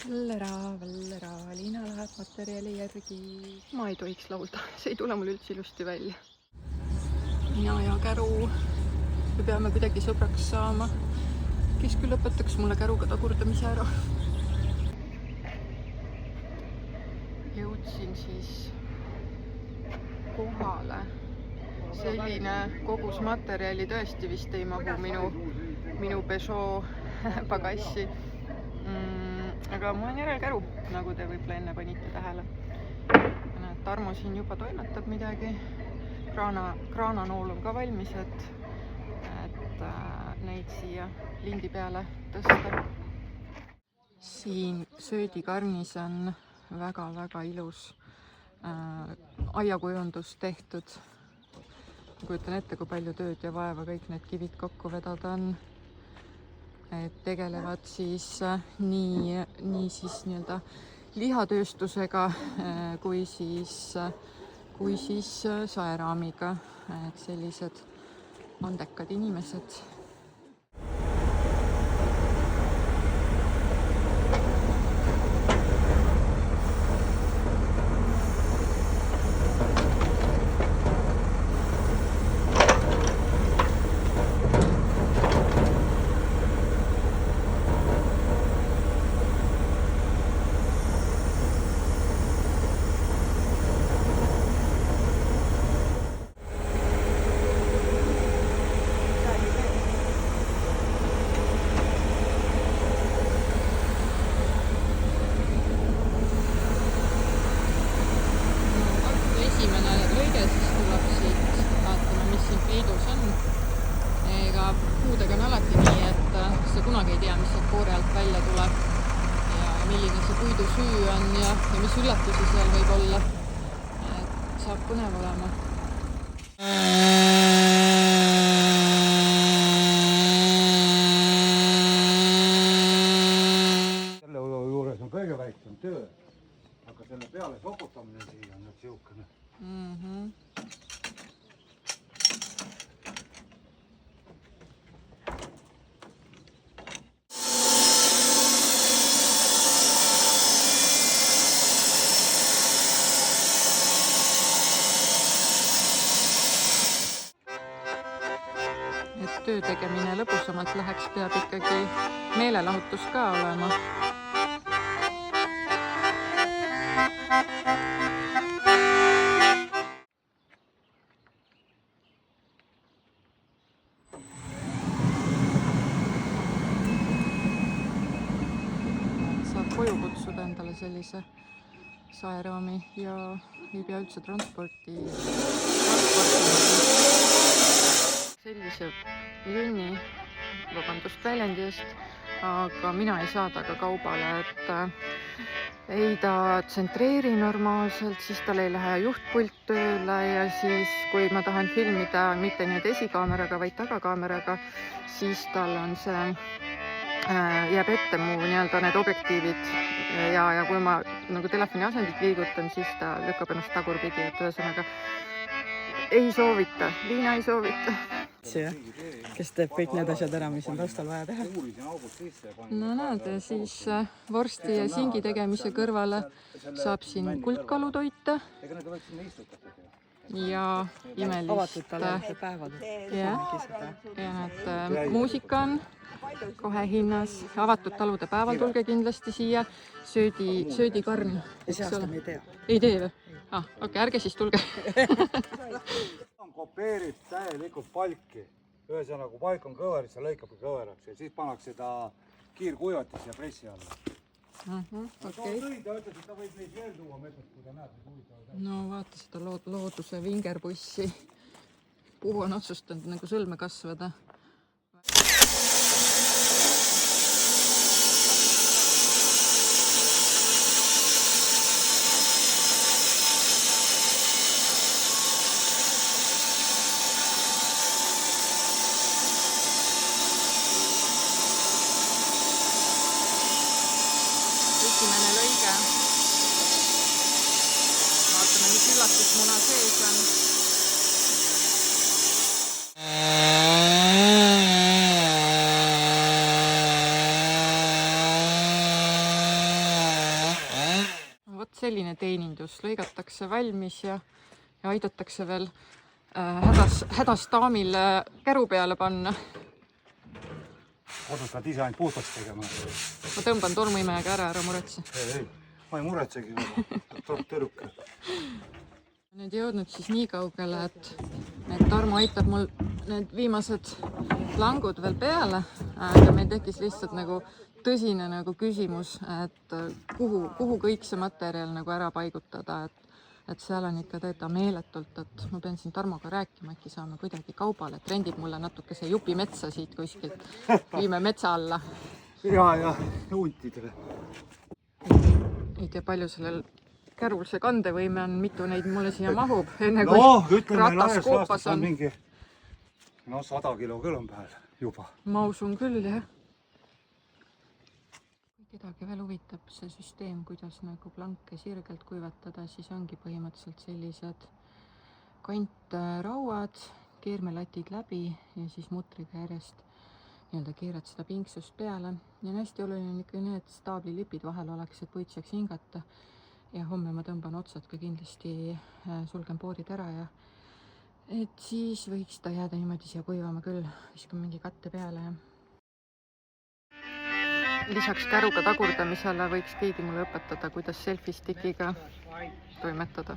Vallera, Liina läheb materjali järgi. Ma ei tohiks laulda, see ei tule mul üldse ilusti välja. Mina ja käru, me peame kuidagi sõbraks saama, kes küll lõpetaks mulle käruga tagurdamise ära. Jõudsin siis kohale. Selline kogus materjali tõesti vist ei mahu minu Peugeot pagassi. Aga mul on järel käru, nagu te võib-olla enne panite tähele. Tarmo siin juba toimetab midagi. Kraananool on ka valmis, et neid siia lindi peale tõsta. Siin söödikarnis on väga-väga ilus aiakujundus tehtud. Kujutan ette, kui palju tööd ja vaeva kõik need kivid kokku vedada on. Et tegelevad siis nii siis nii-öelda lihatööstusega kui siis saeraamiga. Et sellised andekad inimesed. Puudega on alati nii, et sa kunagi ei tea, mis sealt koore alt välja tuleb ja milline see puidu süü on ja mis üllatusi seal võib olla. Et saab põnev olema. Selle juures on kõige väiksem töö, aga selle peale sokutamine siia on nüüd siukene. Et töö tegemine lõbusamalt läheks, peab ikkagi meelelahutus ka olema. Saab koju kutsuda endale sellise saeraami ja ei pea üldse transporti. Sellise junni, vabandust väljendi eest, aga mina ei saada ka kaubale, et ei ta tsentreeri normaalselt, siis tal ei lähe juhtpult tööle ja siis, kui ma tahan filmida mitte nüüd esikaameraga, vaid tagakaameraga, siis tal on see, jääb ette mu nii-öelda need objektiivid ja kui ma nagu telefoni asendit liigutan, siis ta lükkab ennast tagurpidi, et ühesõnaga ei soovita, Liina ei soovita. Kes teeb kõik need asjad ära, mis on taustal vaja teha. No näed, siis vorsti ja singi tegemise kõrvale saab siin kuldkalutoita ja imelist. Avatud talvete päevad. Ja need muusika on kohe hinnas. Avatud talude päeval tulge kindlasti siia. Söödikarn. Ja see aasta me ei tea. Ei tee või? Okei, ärge siis tulge. Kopeerib täielikult palki. Ühesõnaga, kui palk on kõver, siis lõikab kõveraks ja siis pannakse ta kiirkuivatis ja pressi alla. Okay. Ta võib neid veel tuua metod, kui ta näeb. No vaata seda looduse vingerbussi. Kuhu on otsustanud nagu sõlme kasvada. Esimene lõige. Vaatame, mis üllatusmuna sees on. selline teenindus, lõigatakse valmis ja aidatakse veel hädas daamil käru peale panna. Kodus pead ise ainult puhtaks tegema. Ma tõmban tolmuimejaga ära muretse. Ei, ma ei muretsegi, tuleb tõruk. Nüüd jõudnud siis nii kaugele, et Tarmo aitab mul need viimased langud veel peale, aga meil tekkis lihtsalt nagu tõsine nagu küsimus, et kuhu kõik see materjal nagu ära paigutada, et seal on ikka teda meeletult, et ma pean siin Tarmoga rääkima, äkki saame kuidagi kaubale, et rendib mulle natukese jupi metsa siit kuskilt, viime metsa alla. Ja huntidele. Ei tea, palju sellel kärul see kandevõime on, mitu neid mulle siia mahub, enne kui ratas koopas on. 100 kilo küll on peal juba. Ma usun küll, jah. Kui kedagi veel huvitab see süsteem, kuidas nagu planke sirgelt kuivatada, siis ongi põhimõtteliselt sellised kantrauad, keermelatid läbi ja siis mutriga järjest nii-öelda keerad seda pingsust peale. Ja on hästi oluline ikka need staablilipid vahel oleks, et puit saaks hingata. Ja homme ma tõmban otsad ka kindlasti, sulgen poorid ära ja et siis võiks ta jääda niimoodi siia kuivama küll, viskan mingi katte peale. Lisaks käruga tagurdamisele võiks keegi mulle õpetada, kuidas selfie stickiga toimetada.